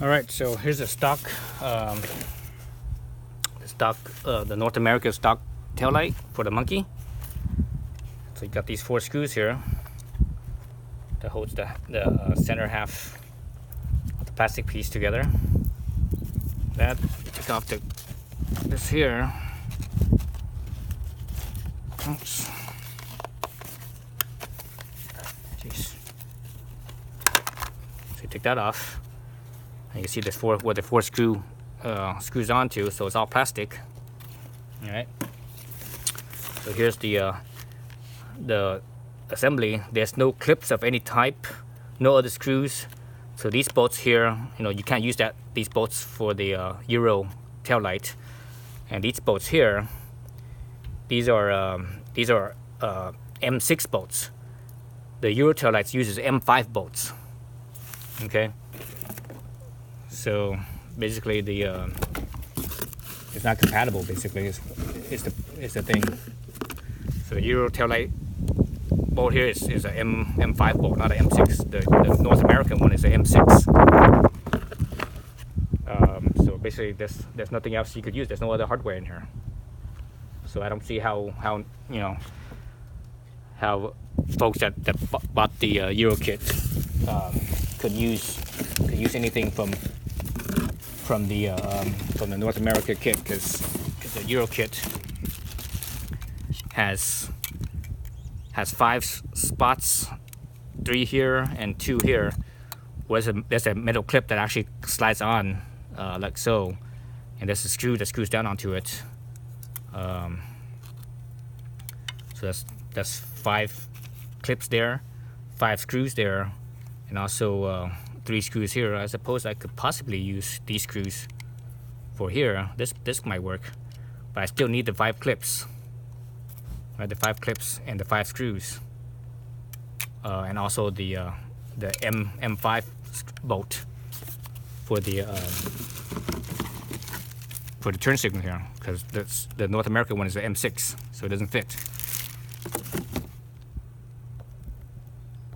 All right, so here's the stock, the North America stock tail light for the Monkey. So you got these 4 screws here that holds the center half of the plastic piece together. That, take off this here. Oops. Jeez. So you take that off. And you see this where the 4 screws onto, so it's all plastic. All right. So here's the assembly. There's no clips of any type, no other screws. So these bolts here, you can't use these bolts for the Euro tail light. And these bolts here, these are M6 bolts. The Euro tail lights uses M5 bolts. Okay. So basically, it's not compatible. Basically, is the thing. So the Euro tail light bolt here is a M5 bolt, not an M6. The North American one is a M6. So basically, there's nothing else you could use. There's no other hardware in here. So I don't see how folks that bought the Euro kit could use anything from the North America kit, because the Euro kit has 5 spots, 3 here and 2 here. Whereas there's a metal clip that actually slides on like so, and there's a screw that screws down onto it. So that's 5 clips there, 5 screws there, and also 3 screws here. I suppose I could possibly use these screws for here. This might work, but I still need the 5 clips. Right, the 5 clips and the 5 screws, and also the M5 bolt for the turn signal here, because the North American one is the M6, so it doesn't fit.